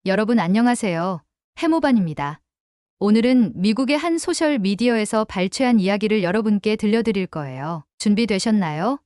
여러분 안녕하세요. 해모반입니다. 오늘은 미국의 한 소셜 미디어에서 발췌한 이야기를 여러분께 들려드릴 거예요. 준비되셨나요?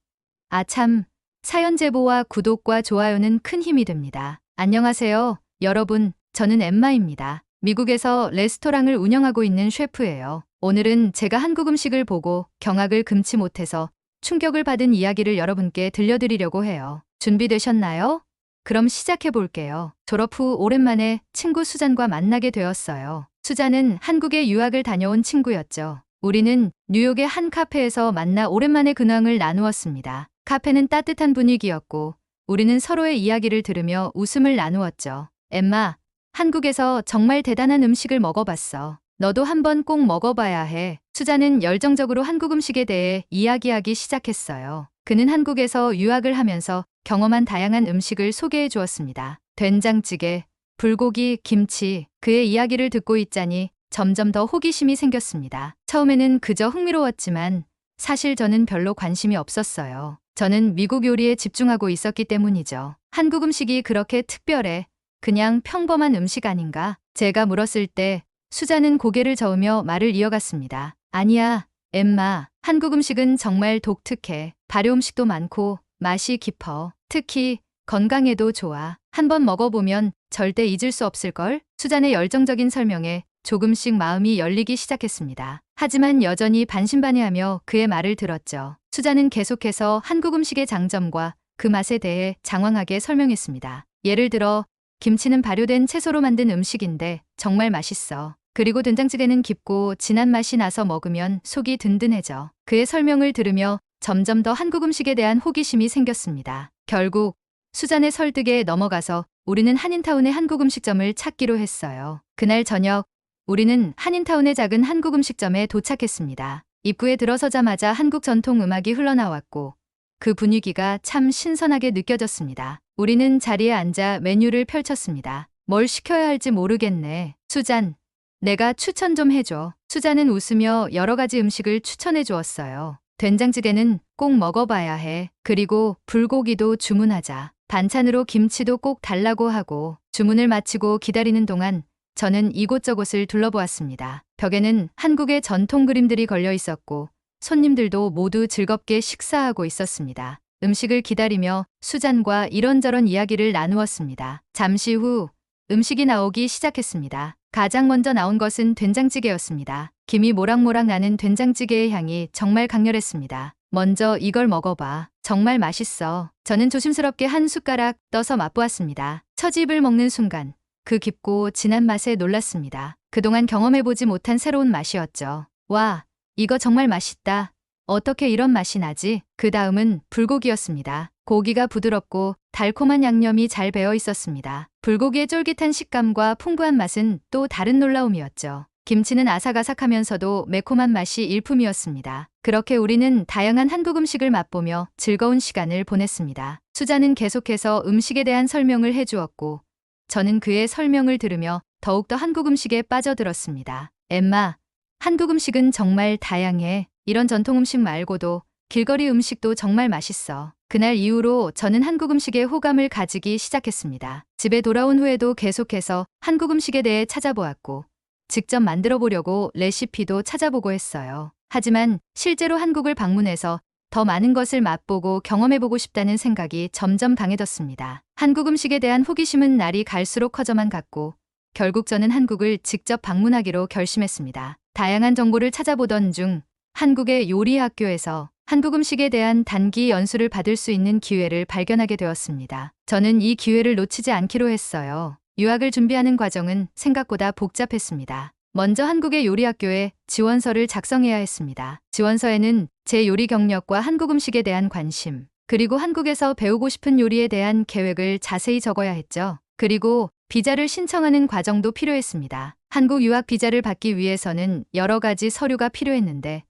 참, 사연 제보와 구독과 좋아요는 큰 힘이 됩니다. 안녕하세요, 여러분. 저는 엠마입니다. 미국에서 레스토랑을 운영하고 있는 셰프예요. 오늘은 제가 한국 음식을 보고 경악을 금치 못해서 충격을 받은 이야기를 여러분께 들려드리려고 해요. 준비되셨나요? 그럼 시작해 볼게요. 졸업 후 오랜만에 친구 수잔과 만나게 되었어요. 수잔은 한국에 유학을 다녀온 친구였죠. 우리는 뉴욕의 한 카페에서 만나 오랜만에 근황을 나누었습니다. 카페는 따뜻한 분위기였고 우리는 서로의 이야기를 들으며 웃음을 나누었죠. 엠마, 한국에서 정말 대단한 음식을 먹어봤어. 너도 한번 꼭 먹어봐야 해. 수잔은 열정적으로 한국 음식에 대해 이야기하기 시작했어요. 그는 한국에서 유학을 하면서 경험한 다양한 음식을 소개해 주었습니다. 된장찌개, 불고기, 김치, 그의 이야기를 듣고 있자니 점점 더 호기심이 생겼습니다. 처음에는 그저 흥미로웠지만 사실 저는 별로 관심이 없었어요. 저는 미국 요리에 집중하고 있었기 때문이죠. 한국 음식이 그렇게 특별해? 그냥 평범한 음식 아닌가? 제가 물었을 때 수잔은 고개를 저으며 말을 이어갔습니다. 아니야, 엠마. 한국 음식은 정말 독특해. 발효 음식도 많고 맛이 깊어. 특히 건강에도 좋아. 한번 먹어보면 절대 잊을 수 없을걸? 수잔의 열정적인 설명에 조금씩 마음이 열리기 시작했습니다. 하지만 여전히 반신반의하며 그의 말을 들었죠. 수잔은 계속해서 한국 음식의 장점과 그 맛에 대해 장황하게 설명했습니다. 예를 들어 김치는 발효된 채소로 만든 음식인데 정말 맛있어. 그리고 된장찌개는 깊고 진한 맛이 나서 먹으면 속이 든든해져. 그의 설명을 들으며 점점 더 한국 음식에 대한 호기심이 생겼습니다. 결국 수잔의 설득에 넘어가서 우리는 한인타운의 한국 음식점을 찾기로 했어요. 그날 저녁 우리는 한인타운의 작은 한국 음식점에 도착했습니다. 입구에 들어서자마자 한국 전통 음악이 흘러나왔고 그 분위기가 참 신선하게 느껴졌습니다. 우리는 자리에 앉아 메뉴를 펼쳤습니다. 뭘 시켜야 할지 모르겠네. 수잔, 내가 추천 좀 해줘. 수잔은 웃으며 여러 가지 음식을 추천해 주었어요. 된장찌개는 꼭 먹어봐야 해. 그리고 불고기도 주문하자. 반찬으로 김치도 꼭 달라고 하고. 주문을 마치고 기다리는 동안 저는 이곳저곳을 둘러보았습니다. 벽에는 한국의 전통 그림들이 걸려 있었고 손님들도 모두 즐겁게 식사하고 있었습니다. 음식을 기다리며 수잔과 이런저런 이야기를 나누었습니다. 잠시 후 음식이 나오기 시작했습니다. 가장 먼저 나온 것은 된장찌개였습니다. 김이 모락모락 나는 된장찌개의 향이 정말 강렬했습니다. 먼저 이걸 먹어봐. 정말 맛있어. 저는 조심스럽게 한 숟가락 떠서 맛보았습니다. 첫 입을 먹는 순간 그 깊고 진한 맛에 놀랐습니다. 그동안 경험해보지 못한 새로운 맛이었죠. 와, 이거 정말 맛있다. 어떻게 이런 맛이 나지? 그 다음은 불고기였습니다. 고기가 부드럽고 달콤한 양념이 잘 배어 있었습니다. 불고기의 쫄깃한 식감과 풍부한 맛은 또 다른 놀라움이었죠. 김치는 아삭아삭하면서도 매콤한 맛이 일품이었습니다. 그렇게 우리는 다양한 한국 음식을 맛보며 즐거운 시간을 보냈습니다. 수잔은 계속해서 음식에 대한 설명을 해주었고 저는 그의 설명을 들으며 더욱더 한국 음식에 빠져들었습니다. 엠마, 한국 음식은 정말 다양해. 이런 전통 음식 말고도 길거리 음식도 정말 맛있어. 그날 이후로 저는 한국 음식에 호감을 가지기 시작했습니다. 집에 돌아온 후에도 계속해서 한국 음식에 대해 찾아보았고 직접 만들어 보려고 레시피도 찾아보고 했어요. 하지만 실제로 한국을 방문해서 더 많은 것을 맛보고 경험해보고 싶다는 생각이 점점 강해졌습니다. 한국 음식에 대한 호기심은 날이 갈수록 커져만 갔고 결국 저는 한국을 직접 방문하기로 결심했습니다. 다양한 정보를 찾아보던 중 한국의 요리 학교에서 한국 음식에 대한 단기 연수를 받을 수 있는 기회를 발견하게 되었습니다. 저는 이 기회를 놓치지 않기로 했어요. 유학을 준비하는 과정은 생각보다 복잡했습니다. 먼저 한국의 요리학교에 지원서를 작성해야 했습니다. 지원서에는 제 요리 경력과 한국 음식에 대한 관심, 그리고 한국에서 배우고 싶은 요리에 대한 계획을 자세히 적어야 했죠. 그리고 비자를 신청하는 과정도 필요했습니다. 한국 유학 비자를 받기 위해서는 여러 가지 서류가 필요했는데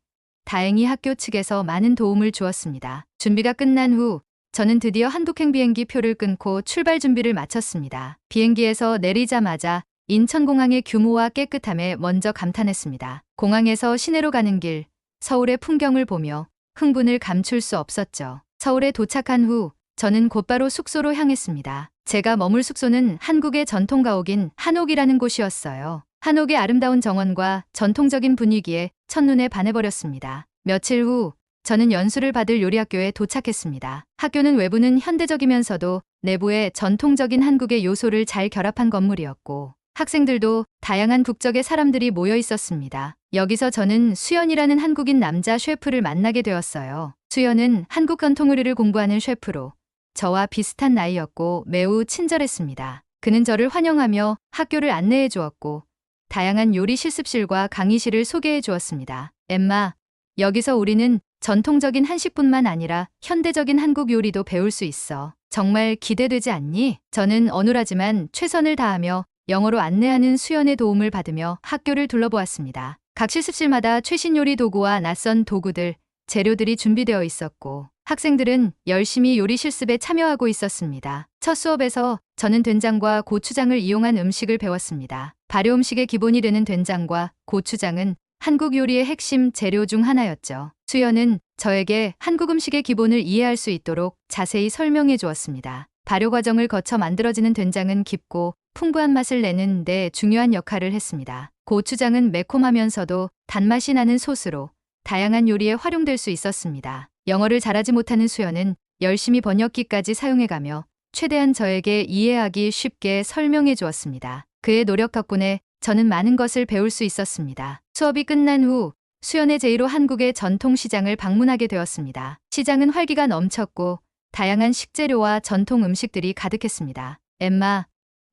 다행히 학교 측에서 많은 도움을 주었습니다. 준비가 끝난 후 저는 드디어 한국행 비행기 표를 끊고 출발 준비를 마쳤습니다. 비행기에서 내리자마자 인천공항의 규모와 깨끗함에 먼저 감탄했습니다. 공항에서 시내로 가는 길, 서울의 풍경을 보며 흥분을 감출 수 없었죠. 서울에 도착한 후 저는 곧바로 숙소로 향했습니다. 제가 머물 숙소는 한국의 전통 가옥인 한옥이라는 곳이었어요. 한옥의 아름다운 정원과 전통적인 분위기에 첫눈에 반해버렸습니다. 며칠 후 저는 연수를 받을 요리학교에 도착했습니다. 학교는 외부는 현대적이면서도 내부에 전통적인 한국의 요소를 잘 결합한 건물이었고 학생들도 다양한 국적의 사람들이 모여 있었습니다. 여기서 저는 수연이라는 한국인 남자 셰프를 만나게 되었어요. 수연은 한국 전통 요리를 공부하는 셰프로 저와 비슷한 나이였고 매우 친절했습니다. 그는 저를 환영하며 학교를 안내해 주었고 다양한 요리 실습실과 강의실을 소개해 주었습니다. 엠마, 여기서 우리는 전통적인 한식뿐만 아니라 현대적인 한국 요리도 배울 수 있어. 정말 기대되지 않니? 저는 어눌하지만 최선을 다하며 영어로 안내하는 수연의 도움을 받으며 학교를 둘러보았습니다. 각 실습실마다 최신 요리 도구와 낯선 도구들, 재료들이 준비되어 있었고 학생들은 열심히 요리 실습에 참여하고 있었습니다. 첫 수업에서 저는 된장과 고추장을 이용한 음식을 배웠습니다. 발효 음식의 기본이 되는 된장과 고추장은 한국 요리의 핵심 재료 중 하나였죠. 수연은 저에게 한국 음식의 기본을 이해할 수 있도록 자세히 설명해 주었습니다. 발효 과정을 거쳐 만들어지는 된장은 깊고 풍부한 맛을 내는 데 중요한 역할을 했습니다. 고추장은 매콤하면서도 단맛이 나는 소스로 다양한 요리에 활용될 수 있었습니다. 영어를 잘하지 못하는 수연은 열심히 번역기까지 사용해가며 최대한 저에게 이해하기 쉽게 설명해 주었습니다. 그의 노력 덕분에 저는 많은 것을 배울 수 있었습니다. 수업이 끝난 후 수연의 제의로 한국의 전통시장을 방문하게 되었습니다. 시장은 활기가 넘쳤고 다양한 식재료와 전통 음식들이 가득했습니다. 엠마,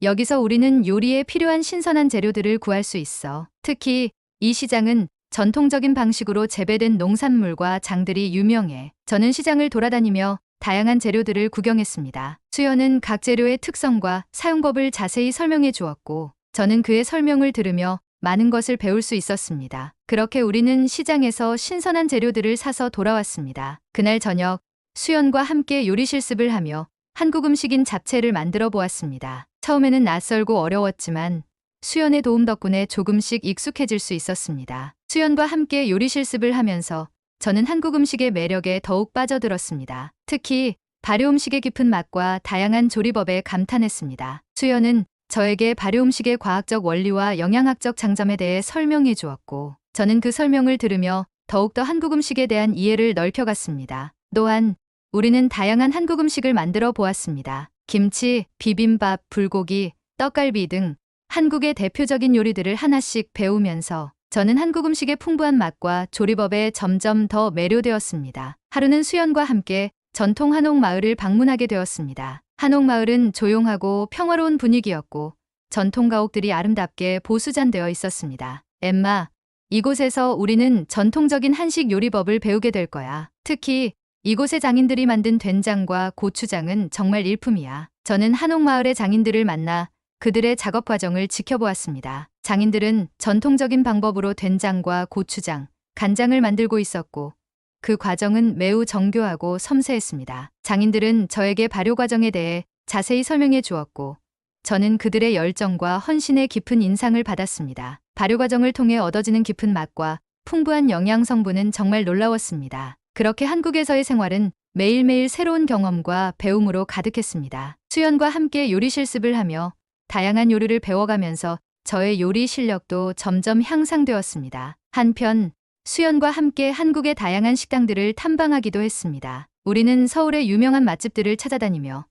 여기서 우리는 요리에 필요한 신선한 재료들을 구할 수 있어. 특히 이 시장은 전통적인 방식으로 재배된 농산물과 장들이 유명해. 저는 시장을 돌아다니며 다양한 재료들을 구경했습니다. 수연은 각 재료의 특성과 사용법을 자세히 설명해 주었고 저는 그의 설명을 들으며 많은 것을 배울 수 있었습니다. 그렇게 우리는 시장에서 신선한 재료들을 사서 돌아왔습니다. 그날 저녁 수연과 함께 요리 실습을 하며 한국 음식인 잡채를 만들어 보았습니다. 처음에는 낯설고 어려웠지만 수연의 도움 덕분에 조금씩 익숙해질 수 있었습니다. 수연과 함께 요리 실습을 하면서 저는 한국 음식의 매력에 더욱 빠져들었습니다. 특히 발효 음식의 깊은 맛과 다양한 조리법에 감탄했습니다. 수연은 저에게 발효 음식의 과학적 원리와 영양학적 장점에 대해 설명해 주었고 저는 그 설명을 들으며 더욱더 한국 음식에 대한 이해를 넓혀갔습니다. 또한 우리는 다양한 한국 음식을 만들어 보았습니다. 김치, 비빔밥, 불고기, 떡갈비 등 한국의 대표적인 요리들을 하나씩 배우면서 저는 한국 음식의 풍부한 맛과 조리법에 점점 더 매료되었습니다. 하루는 수연과 함께 전통 한옥 마을을 방문하게 되었습니다. 한옥 마을은 조용하고 평화로운 분위기였고 전통 가옥들이 아름답게 보수잔되어 있었습니다. 엠마, 이곳에서 우리는 전통적인 한식 요리법을 배우게 될 거야. 특히 이곳의 장인들이 만든 된장과 고추장은 정말 일품이야. 저는 한옥 마을의 장인들을 만나 그들의 작업 과정을 지켜보았습니다. 장인들은 전통적인 방법으로 된장과 고추장, 간장을 만들고 있었고 그 과정은 매우 정교하고 섬세했습니다. 장인들은 저에게 발효 과정에 대해 자세히 설명해 주었고 저는 그들의 열정과 헌신에 깊은 인상을 받았습니다. 발효 과정을 통해 얻어지는 깊은 맛과 풍부한 영양 성분은 정말 놀라웠습니다. 그렇게 한국에서의 생활은 매일매일 새로운 경험과 배움으로 가득했습니다. 수연과 함께 요리 실습을 하며 다양한 요리를 배워가면서 저의 요리 실력도 점점 향상되었습니다. 한편 수연과 함께 한국의 다양한 식당들을 탐방하기도 했습니다. 우리는 서울의 유명한 맛집들을 찾아다니며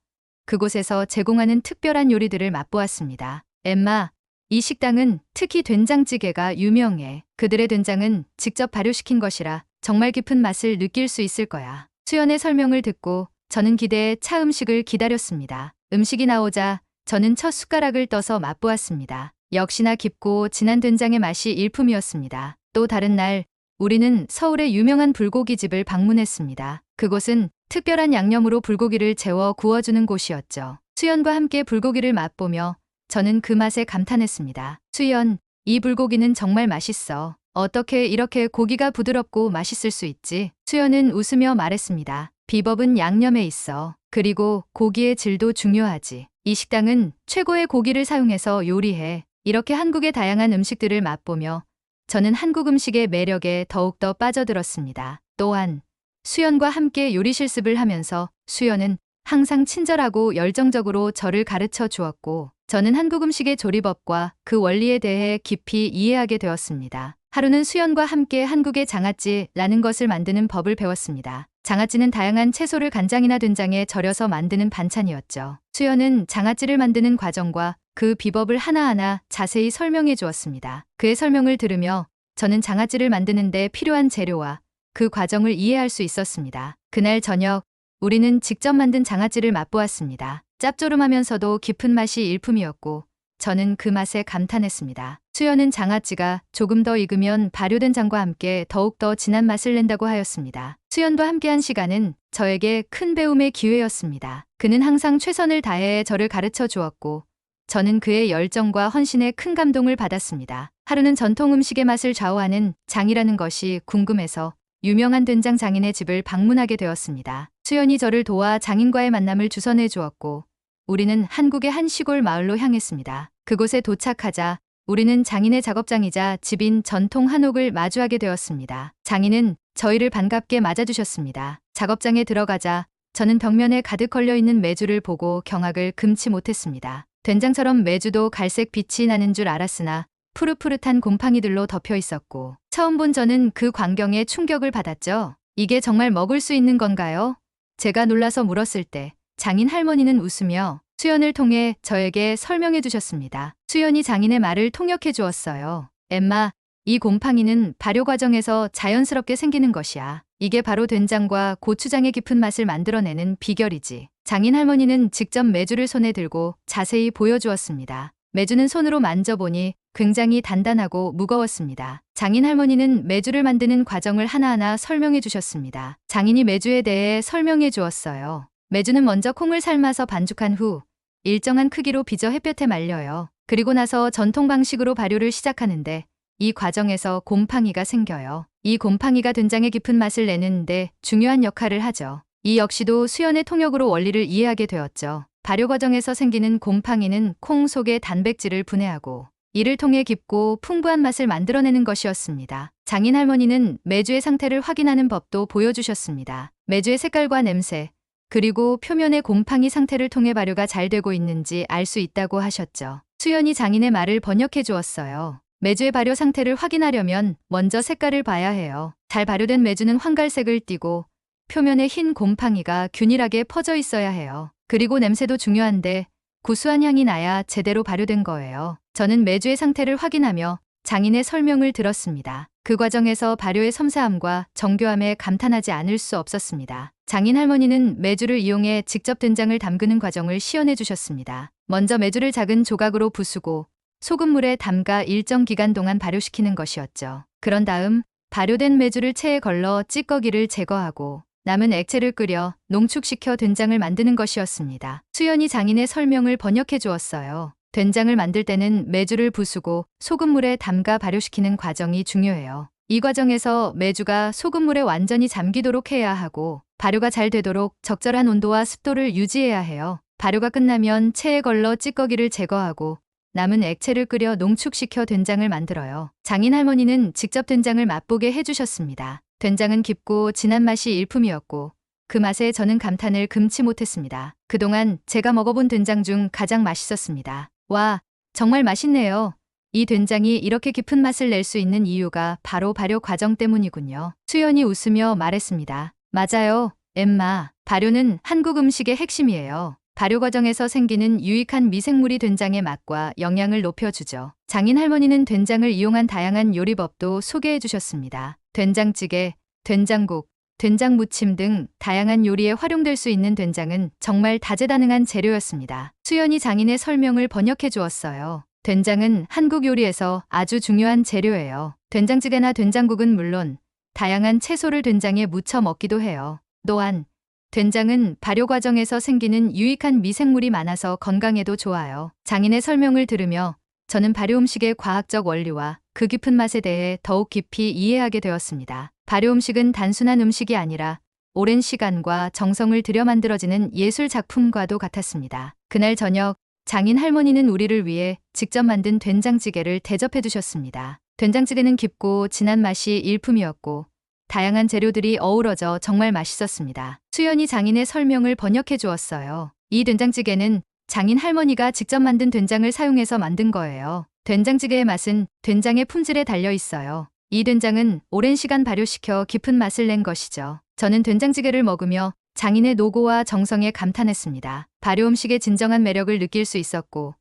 그곳에서 제공하는 특별한 요리들을 맛보았습니다. 엠마, 이 식당은 특히 된장찌개가 유명해. 그들의 된장은 직접 발효시킨 것이라 정말 깊은 맛을 느낄 수 있을 거야. 수연의 설명을 듣고 저는 기대에 차 음식을 기다렸습니다. 음식이 나오자 저는 첫 숟가락을 떠서 맛보았습니다. 역시나 깊고 진한 된장의 맛이 일품이었습니다. 또 다른 날 우리는 서울의 유명한 불고기집을 방문했습니다. 그곳은 특별한 양념으로 불고기를 재워 구워주는 곳이었죠. 수연과 함께 불고기를 맛보며 저는 그 맛에 감탄했습니다. 수연, 이 불고기는 정말 맛있어. 어떻게 이렇게 고기가 부드럽고 맛있을 수 있지? 수연은 웃으며 말했습니다. 비법은 양념에 있어. 그리고 고기의 질도 중요하지. 이 식당은 최고의 고기를 사용해서 요리해. 이렇게 한국의 다양한 음식들을 맛보며 저는 한국 음식의 매력에 더욱더 빠져들었습니다. 또한 수연과 함께 요리 실습을 하면서 수연은 항상 친절하고 열정적으로 저를 가르쳐 주었고, 저는 한국 음식의 조리법과 그 원리에 대해 깊이 이해하게 되었습니다. 하루는 수연과 함께 한국의 장아찌라는 것을 만드는 법을 배웠습니다. 장아찌는 다양한 채소를 간장이나 된장에 절여서 만드는 반찬이었죠. 수연은 장아찌를 만드는 과정과 그 비법을 하나하나 자세히 설명해 주었습니다. 그의 설명을 들으며 저는 장아찌를 만드는데 필요한 재료와 그 과정을 이해할 수 있었습니다. 그날 저녁, 우리는 직접 만든 장아찌를 맛보았습니다. 짭조름하면서도 깊은 맛이 일품이었고, 저는 그 맛에 감탄했습니다. 수연은 장아찌가 조금 더 익으면 발효된장과 함께 더욱더 진한 맛을 낸다고 하였습니다. 수연과 함께한 시간은 저에게 큰 배움의 기회였습니다. 그는 항상 최선을 다해 저를 가르쳐 주었고, 저는 그의 열정과 헌신에 큰 감동을 받았습니다. 하루는 전통 음식의 맛을 좌우하는 장이라는 것이 궁금해서 유명한 된장 장인의 집을 방문하게 되었습니다. 수연이 저를 도와 장인과의 만남을 주선해 주었고, 우리는 한국의 한 시골 마을로 향했습니다. 그곳에 도착하자 우리는 장인의 작업장이자 집인 전통 한옥을 마주하게 되었습니다. 장인은 저희를 반갑게 맞아주셨습니다. 작업장에 들어가자 저는 벽면에 가득 걸려있는 메주를 보고 경악을 금치 못했습니다. 된장처럼 메주도 갈색 빛이 나는 줄 알았으나 푸릇푸릇한 곰팡이들로 덮여 있었고, 처음 본 저는 그 광경에 충격을 받았죠. 이게 정말 먹을 수 있는 건가요? 제가 놀라서 물었을 때 장인 할머니는 웃으며 수연을 통해 저에게 설명해 주셨습니다. 수연이 장인의 말을 통역해 주었어요. 엠마, 이 곰팡이는 발효 과정에서 자연스럽게 생기는 것이야. 이게 바로 된장과 고추장의 깊은 맛을 만들어내는 비결이지. 장인 할머니는 직접 메주를 손에 들고 자세히 보여주었습니다. 메주는 손으로 만져보니 굉장히 단단하고 무거웠습니다. 장인 할머니는 메주를 만드는 과정을 하나하나 설명해 주셨습니다. 장인이 메주에 대해 설명해 주었어요. 메주는 먼저 콩을 삶아서 반죽한 후 일정한 크기로 빚어 햇볕에 말려요. 그리고 나서 전통 방식으로 발효를 시작하는데 이 과정에서 곰팡이가 생겨요. 이 곰팡이가 된장의 깊은 맛을 내는데 중요한 역할을 하죠. 이 역시도 수연의 통역으로 원리를 이해하게 되었죠. 발효 과정에서 생기는 곰팡이는 콩 속의 단백질을 분해하고 이를 통해 깊고 풍부한 맛을 만들어내는 것이었습니다. 장인 할머니는 메주의 상태를 확인하는 법도 보여주셨습니다. 메주의 색깔과 냄새, 그리고 표면의 곰팡이 상태를 통해 발효가 잘 되고 있는지 알 수 있다고 하셨죠. 수연이 장인의 말을 번역해 주었어요. 메주의 발효 상태를 확인하려면 먼저 색깔을 봐야 해요. 잘 발효된 메주는 황갈색을 띠고 표면에 흰 곰팡이가 균일하게 퍼져 있어야 해요. 그리고 냄새도 중요한데 구수한 향이 나야 제대로 발효된 거예요. 저는 메주의 상태를 확인하며 장인의 설명을 들었습니다. 그 과정에서 발효의 섬세함과 정교함에 감탄하지 않을 수 없었습니다. 장인 할머니는 메주를 이용해 직접 된장을 담그는 과정을 시연해 주셨습니다. 먼저 메주를 작은 조각으로 부수고 소금물에 담가 일정 기간 동안 발효시키는 것이었죠. 그런 다음 발효된 메주를 체에 걸러 찌꺼기를 제거하고 남은 액체를 끓여 농축시켜 된장을 만드는 것이었습니다. 수연이 장인의 설명을 번역해 주었어요. 된장을 만들 때는 메주를 부수고 소금물에 담가 발효시키는 과정이 중요해요. 이 과정에서 메주가 소금물에 완전히 잠기도록 해야 하고 발효가 잘 되도록 적절한 온도와 습도를 유지해야 해요. 발효가 끝나면 체에 걸러 찌꺼기를 제거하고 남은 액체를 끓여 농축시켜 된장을 만들어요. 장인 할머니는 직접 된장을 맛보게 해주셨습니다. 된장은 깊고 진한 맛이 일품이었고 그 맛에 저는 감탄을 금치 못했습니다. 그동안 제가 먹어본 된장 중 가장 맛있었습니다. 와, 정말 맛있네요. 이 된장이 이렇게 깊은 맛을 낼 수 있는 이유가 바로 발효 과정 때문이군요. 수연이 웃으며 말했습니다. 맞아요, 엠마. 발효는 한국 음식의 핵심이에요. 발효 과정에서 생기는 유익한 미생물이 된장의 맛과 영양을 높여주죠. 장인 할머니는 된장을 이용한 다양한 요리법도 소개해 주셨습니다. 된장찌개, 된장국, 된장무침 등 다양한 요리에 활용될 수 있는 된장은 정말 다재다능한 재료였습니다. 수연이 장인의 설명을 번역해 주었어요. 된장은 한국 요리에서 아주 중요한 재료예요. 된장찌개나 된장국은 물론 다양한 채소를 된장에 무쳐 먹기도 해요. 또한 된장은 발효 과정에서 생기는 유익한 미생물이 많아서 건강에도 좋아요. 장인의 설명을 들으며 저는 발효 음식의 과학적 원리와 그 깊은 맛에 대해 더욱 깊이 이해하게 되었습니다. 발효 음식은 단순한 음식이 아니라 오랜 시간과 정성을 들여 만들어지는 예술 작품과도 같았습니다. 그날 저녁 장인 할머니는 우리를 위해 직접 만든 된장찌개를 대접해 주셨습니다. 된장찌개는 깊고 진한 맛이 일품이었고 다양한 재료들이 어우러져 정말 맛있었습니다. 수연이 장인의 설명을 번역해 주었어요. 이 된장찌개는 장인 할머니가 직접 만든 된장을 사용해서 만든 거예요. 된장찌개의 맛은 된장의 품질에 달려 있어요. 이 된장은 오랜 시간 발효시켜 깊은 맛을 낸 것이죠. 저는 된장찌개를 먹으며 장인의 노고와 정성에 감탄했습니다. 발효 음식의 진정한 매력을 느낄 수 있었고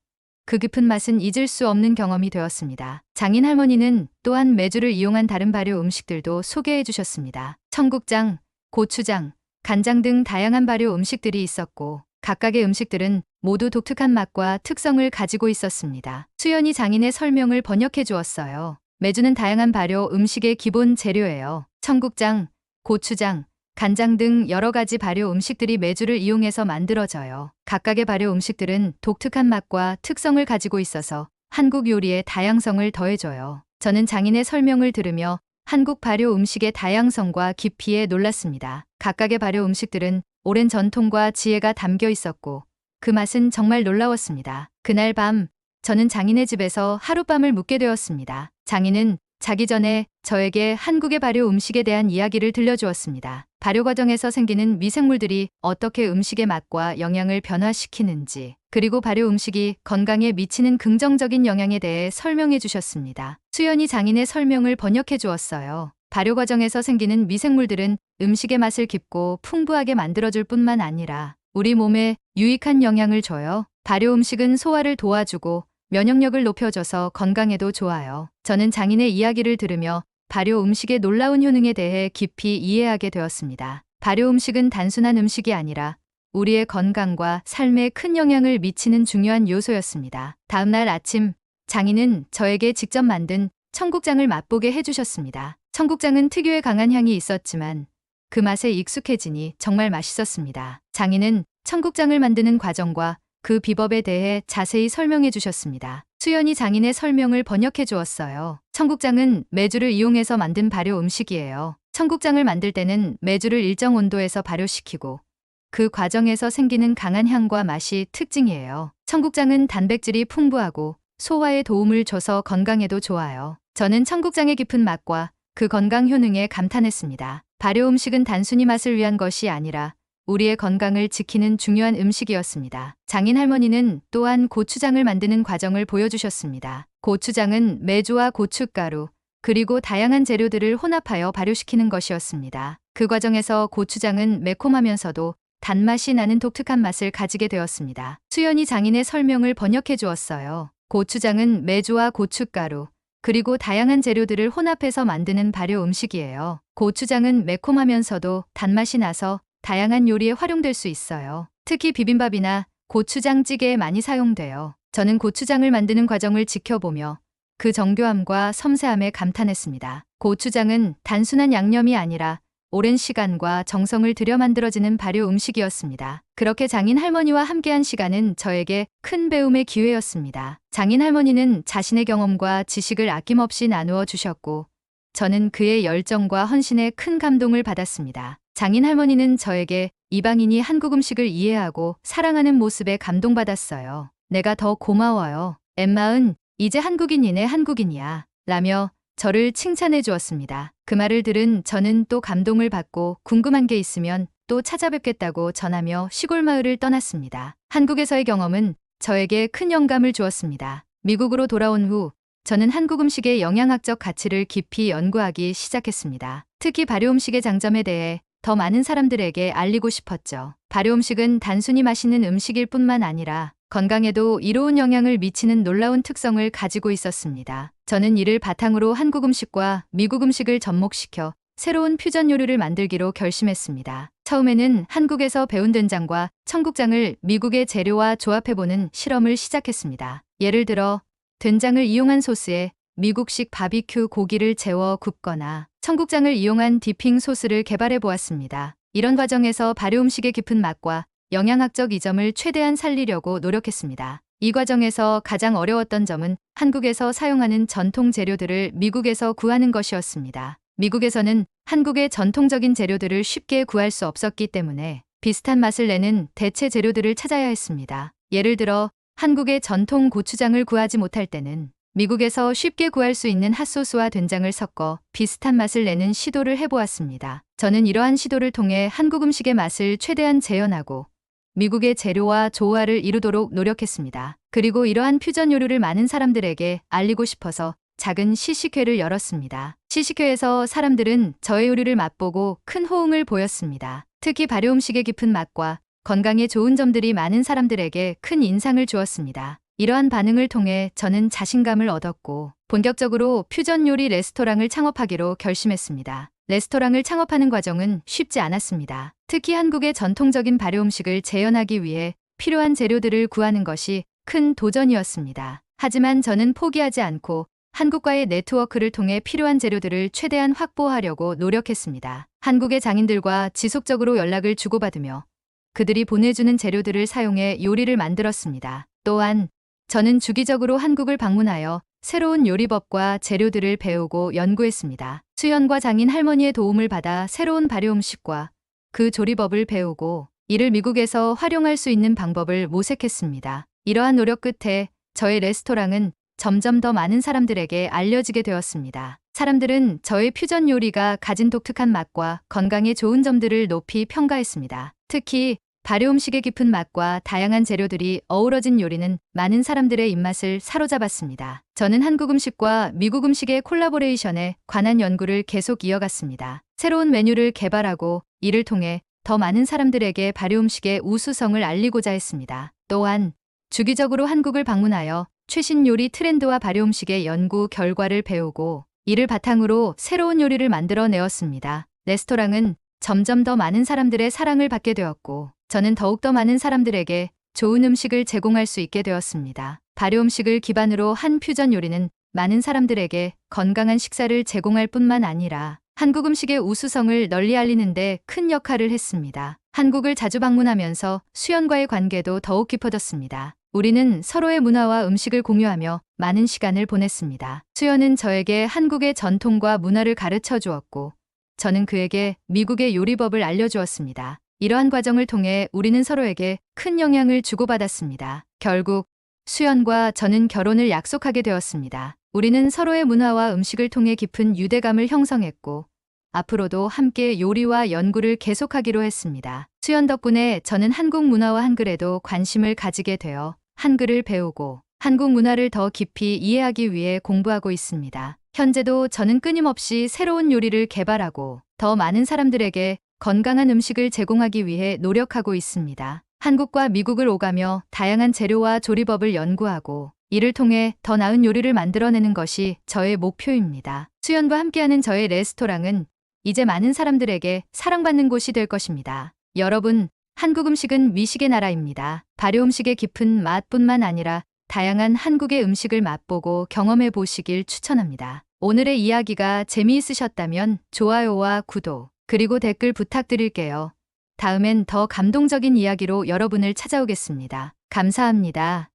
그 깊은 맛은 잊을 수 없는 경험이 되었습니다. 장인 할머니는 또한 메주를 이용한 다른 발효 음식들도 소개해 주셨습니다. 청국장, 고추장, 간장 등 다양한 발효 음식들이 있었고 각각의 음식들은 모두 독특한 맛과 특성을 가지고 있었습니다. 수연이 장인의 설명을 번역해 주었어요. 메주는 다양한 발효 음식의 기본 재료예요. 청국장, 고추장, 간장 등 여러 가지 발효 음식들이 메주를 이용해서 만들어져요. 각각의 발효 음식들은 독특한 맛과 특성을 가지고 있어서 한국 요리의 다양성을 더해줘요. 저는 장인의 설명을 들으며 한국 발효 음식의 다양성과 깊이에 놀랐습니다. 각각의 발효 음식들은 오랜 전통과 지혜가 담겨 있었고 그 맛은 정말 놀라웠습니다. 그날 밤 저는 장인의 집에서 하룻밤을 묵게 되었습니다. 장인은 자기 전에 저에게 한국의 발효 음식에 대한 이야기를 들려주었습니다. 발효 과정에서 생기는 미생물들이 어떻게 음식의 맛과 영양을 변화시키는지, 그리고 발효 음식이 건강에 미치는 긍정적인 영향에 대해 설명해 주셨습니다. 수연이 장인의 설명을 번역해 주었어요. 발효 과정에서 생기는 미생물들은 음식의 맛을 깊고 풍부하게 만들어줄 뿐만 아니라 우리 몸에 유익한 영향을 줘요. 발효 음식은 소화를 도와주고 면역력을 높여줘서 건강에도 좋아요. 저는 장인의 이야기를 들으며 발효 음식의 놀라운 효능에 대해 깊이 이해하게 되었습니다. 발효 음식은 단순한 음식이 아니라 우리의 건강과 삶에 큰 영향을 미치는 중요한 요소였습니다. 다음 날 아침, 장인은 저에게 직접 만든 청국장을 맛보게 해주셨습니다. 청국장은 특유의 강한 향이 있었지만 그 맛에 익숙해지니 정말 맛있었습니다. 장인은 청국장을 만드는 과정과 그 비법에 대해 자세히 설명해 주셨습니다. 수연이 장인의 설명을 번역해 주었어요. 청국장은 메주를 이용해서 만든 발효 음식이에요. 청국장을 만들 때는 메주를 일정 온도에서 발효시키고 그 과정에서 생기는 강한 향과 맛이 특징이에요. 청국장은 단백질이 풍부하고 소화에 도움을 줘서 건강에도 좋아요. 저는 청국장의 깊은 맛과 그 건강 효능에 감탄했습니다. 발효 음식은 단순히 맛을 위한 것이 아니라 우리의 건강을 지키는 중요한 음식이었습니다. 장인 할머니는 또한 고추장을 만드는 과정을 보여주셨습니다. 고추장은 메주와 고춧가루, 그리고 다양한 재료들을 혼합하여 발효시키는 것이었습니다. 그 과정에서 고추장은 매콤하면서도 단맛이 나는 독특한 맛을 가지게 되었습니다. 수연이 장인의 설명을 번역해 주었어요. 고추장은 메주와 고춧가루, 그리고 다양한 재료들을 혼합해서 만드는 발효 음식이에요. 고추장은 매콤하면서도 단맛이 나서 다양한 요리에 활용될 수 있어요. 특히 비빔밥이나 고추장찌개에 많이 사용돼요. 저는 고추장을 만드는 과정을 지켜보며 그 정교함과 섬세함에 감탄했습니다. 고추장은 단순한 양념이 아니라 오랜 시간과 정성을 들여 만들어지는 발효 음식이었습니다. 그렇게 장인 할머니와 함께한 시간은 저에게 큰 배움의 기회였습니다. 장인 할머니는 자신의 경험과 지식을 아낌없이 나누어 주셨고 저는 그의 열정과 헌신에 큰 감동을 받았습니다. 장인 할머니는 저에게 이방인이 한국 음식을 이해하고 사랑하는 모습에 감동받았어요. 내가 더 고마워요. 엠마은 이제 한국인이네 한국인이야. 라며 저를 칭찬해 주었습니다. 그 말을 들은 저는 또 감동을 받고 궁금한 게 있으면 또 찾아뵙겠다고 전하며 시골 마을을 떠났습니다. 한국에서의 경험은 저에게 큰 영감을 주었습니다. 미국으로 돌아온 후 저는 한국 음식의 영양학적 가치를 깊이 연구하기 시작했습니다. 특히 발효 음식의 장점에 대해 더 많은 사람들에게 알리고 싶었죠. 발효 음식은 단순히 맛있는 음식일 뿐만 아니라 건강에도 이로운 영향을 미치는 놀라운 특성을 가지고 있었습니다. 저는 이를 바탕으로 한국 음식과 미국 음식을 접목시켜 새로운 퓨전 요리를 만들기로 결심했습니다. 처음에는 한국에서 배운 된장과 청국장을 미국의 재료와 조합해보는 실험을 시작했습니다. 예를 들어 된장을 이용한 소스에 미국식 바비큐 고기를 재워 굽거나 청국장을 이용한 디핑 소스를 개발해 보았습니다. 이런 과정에서 발효 음식의 깊은 맛과 영양학적 이점을 최대한 살리려고 노력했습니다. 이 과정에서 가장 어려웠던 점은 한국에서 사용하는 전통 재료들을 미국에서 구하는 것이었습니다. 미국에서는 한국의 전통적인 재료들을 쉽게 구할 수 없었기 때문에 비슷한 맛을 내는 대체 재료들을 찾아야 했습니다. 예를 들어 한국의 전통 고추장을 구하지 못할 때는 미국에서 쉽게 구할 수 있는 핫소스와 된장을 섞어 비슷한 맛을 내는 시도를 해보았습니다. 저는 이러한 시도를 통해 한국 음식의 맛을 최대한 재현하고 미국의 재료와 조화를 이루도록 노력했습니다. 그리고 이러한 퓨전 요리를 많은 사람들에게 알리고 싶어서 작은 시식회를 열었습니다. 시식회에서 사람들은 저의 요리를 맛보고 큰 호응을 보였습니다. 특히 발효 음식의 깊은 맛과 건강에 좋은 점들이 많은 사람들에게 큰 인상을 주었습니다. 이러한 반응을 통해 저는 자신감을 얻었고 본격적으로 퓨전 요리 레스토랑을 창업하기로 결심했습니다. 레스토랑을 창업하는 과정은 쉽지 않았습니다. 특히 한국의 전통적인 발효 음식을 재현하기 위해 필요한 재료들을 구하는 것이 큰 도전이었습니다. 하지만 저는 포기하지 않고 한국과의 네트워크를 통해 필요한 재료들을 최대한 확보하려고 노력했습니다. 한국의 장인들과 지속적으로 연락을 주고받으며 그들이 보내주는 재료들을 사용해 요리를 만들었습니다. 또한 저는 주기적으로 한국을 방문하여 새로운 요리법과 재료들을 배우고 연구했습니다. 수연과 장인 할머니의 도움을 받아 새로운 발효 음식과 그 조리법을 배우고 이를 미국에서 활용할 수 있는 방법을 모색했습니다. 이러한 노력 끝에 저의 레스토랑은 점점 더 많은 사람들에게 알려지게 되었습니다. 사람들은 저의 퓨전 요리가 가진 독특한 맛과 건강에 좋은 점들을 높이 평가했습니다. 특히 발효 음식의 깊은 맛과 다양한 재료들이 어우러진 요리는 많은 사람들의 입맛을 사로잡았습니다. 저는 한국 음식과 미국 음식의 콜라보레이션에 관한 연구를 계속 이어갔습니다. 새로운 메뉴를 개발하고 이를 통해 더 많은 사람들에게 발효 음식의 우수성을 알리고자 했습니다. 또한 주기적으로 한국을 방문하여 최신 요리 트렌드와 발효 음식의 연구 결과를 배우고 이를 바탕으로 새로운 요리를 만들어내었습니다. 레스토랑은 점점 더 많은 사람들의 사랑을 받게 되었고 저는 더욱더 많은 사람들에게 좋은 음식을 제공할 수 있게 되었습니다. 발효 음식을 기반으로 한 퓨전 요리는 많은 사람들에게 건강한 식사를 제공할 뿐만 아니라 한국 음식의 우수성을 널리 알리는 데 큰 역할을 했습니다. 한국을 자주 방문하면서 수연과의 관계도 더욱 깊어졌습니다. 우리는 서로의 문화와 음식을 공유하며 많은 시간을 보냈습니다. 수연은 저에게 한국의 전통과 문화를 가르쳐 주었고 저는 그에게 미국의 요리법을 알려주었습니다. 이러한 과정을 통해 우리는 서로에게 큰 영향을 주고받았습니다. 결국 수연과 저는 결혼을 약속하게 되었습니다. 우리는 서로의 문화와 음식을 통해 깊은 유대감을 형성했고 앞으로도 함께 요리와 연구를 계속하기로 했습니다. 수연 덕분에 저는 한국 문화와 한글에도 관심을 가지게 되어 한글을 배우고 한국 문화를 더 깊이 이해하기 위해 공부하고 있습니다. 현재도 저는 끊임없이 새로운 요리를 개발하고 더 많은 사람들에게 건강한 음식을 제공하기 위해 노력하고 있습니다. 한국과 미국을 오가며 다양한 재료와 조리법을 연구하고 이를 통해 더 나은 요리를 만들어내는 것이 저의 목표입니다. 수연과 함께하는 저의 레스토랑은 이제 많은 사람들에게 사랑받는 곳이 될 것입니다. 여러분, 한국 음식은 미식의 나라입니다. 발효 음식의 깊은 맛뿐만 아니라 다양한 한국의 음식을 맛보고 경험해 보시길 추천합니다. 오늘의 이야기가 재미있으셨다면 좋아요와 구독, 그리고 댓글 부탁드릴게요. 다음엔 더 감동적인 이야기로 여러분을 찾아오겠습니다. 감사합니다.